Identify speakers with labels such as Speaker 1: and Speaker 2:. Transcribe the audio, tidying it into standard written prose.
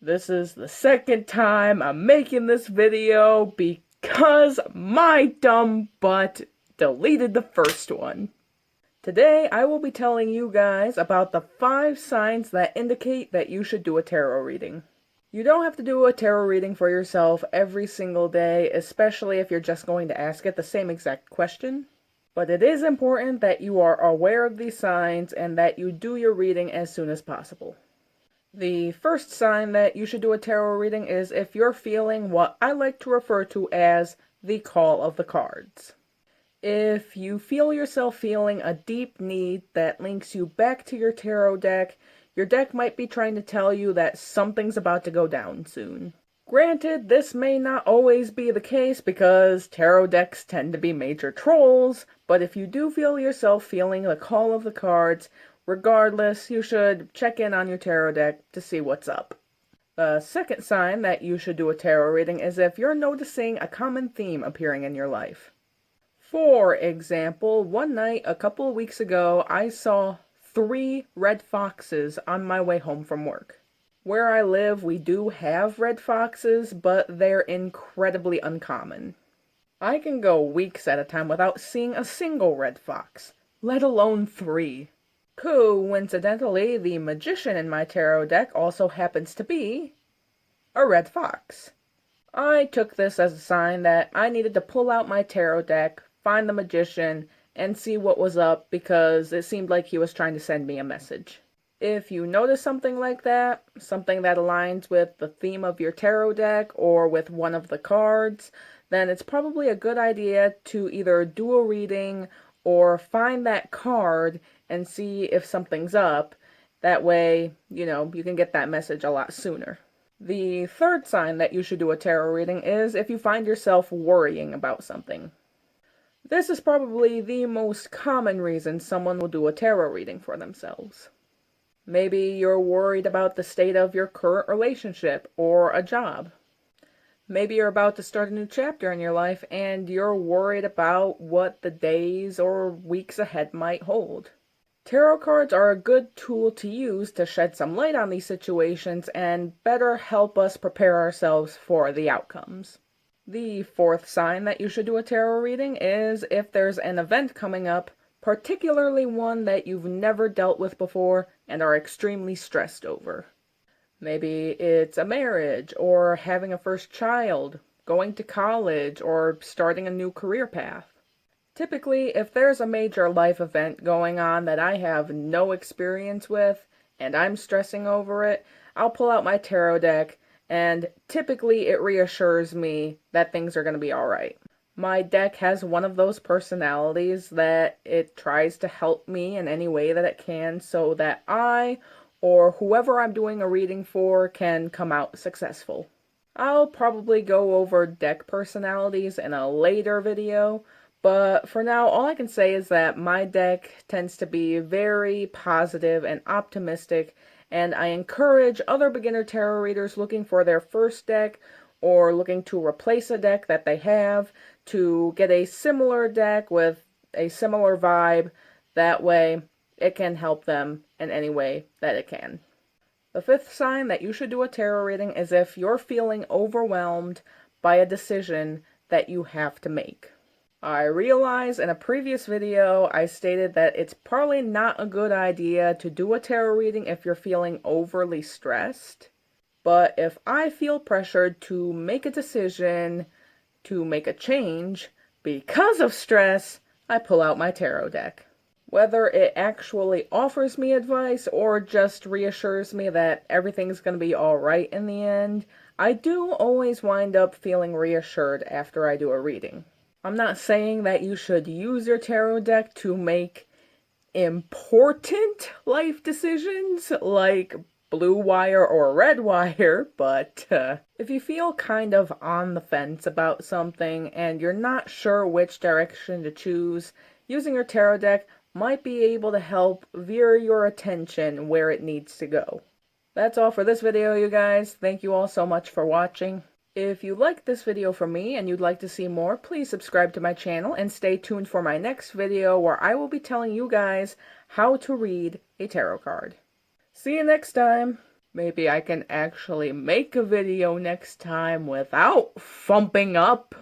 Speaker 1: This is the second time I'm making this video because my dumb butt deleted the first one. Today I will be telling you guys about the 5 signs that indicate that you should do a tarot reading. You don't have to do a tarot reading for yourself every single day, especially if you're just going to ask it the same exact question. But it is important that you are aware of these signs and that you do your reading as soon as possible. The first sign that you should do a tarot reading is if you're feeling what I like to refer to as the call of the cards. If you feel yourself feeling a deep need that links you back to your tarot deck, your deck might be trying to tell you that something's about to go down soon. Granted, this may not always be the case because tarot decks tend to be major trolls, but if you do feel yourself feeling the call of the cards, regardless, you should check in on your tarot deck to see what's up. The second sign that you should do a tarot reading is if you're noticing a common theme appearing in your life. For example, one night a couple of weeks ago, I saw 3 red foxes on my way home from work. Where I live, we do have red foxes, but they're incredibly uncommon. I can go weeks at a time without seeing a single red fox, let alone 3. Coincidentally, the magician in my tarot deck also happens to be a red fox. I took this as a sign that I needed to pull out my tarot deck, find the magician, and see what was up because it seemed like he was trying to send me a message. If you notice something like that, something that aligns with the theme of your tarot deck or with one of the cards, then it's probably a good idea to either do a reading or find that card and see if something's up. That way, you can get that message a lot sooner. The third sign that you should do a tarot reading is if you find yourself worrying about something. This is probably the most common reason someone will do a tarot reading for themselves. Maybe you're worried about the state of your current relationship or a job. Maybe you're about to start a new chapter in your life and you're worried about what the days or weeks ahead might hold. Tarot cards are a good tool to use to shed some light on these situations and better help us prepare ourselves for the outcomes. The fourth sign that you should do a tarot reading is if there's an event coming up, particularly one that you've never dealt with before and are extremely stressed over. Maybe it's a marriage, or having a first child, going to college, or starting a new career path. Typically, if there's a major life event going on that I have no experience with, and I'm stressing over it, I'll pull out my tarot deck, and typically it reassures me that things are going to be alright. My deck has one of those personalities that it tries to help me in any way that it can so that I, or whoever I'm doing a reading for, can come out successful. I'll probably go over deck personalities in a later video, but for now, all I can say is that my deck tends to be very positive and optimistic, and I encourage other beginner tarot readers looking for their first deck or looking to replace a deck that they have to get a similar deck with a similar vibe. That way, it can help them in any way that it can. The fifth sign that you should do a tarot reading is if you're feeling overwhelmed by a decision that you have to make. I realize in a previous video I stated that it's probably not a good idea to do a tarot reading if you're feeling overly stressed. But if I feel pressured to make a decision, to make a change, because of stress, I pull out my tarot deck. Whether it actually offers me advice or just reassures me that everything's going to be alright in the end, I do always wind up feeling reassured after I do a reading. I'm not saying that you should use your tarot deck to make important life decisions like blue wire or red wire, but if you feel kind of on the fence about something and you're not sure which direction to choose, using your tarot deck might be able to help veer your attention where it needs to go. That's all for this video, you guys. Thank you all so much for watching. If you liked this video from me and you'd like to see more, please subscribe to my channel and stay tuned for my next video where I will be telling you guys how to read a tarot card. See you next time! Maybe I can actually make a video next time without fumping up.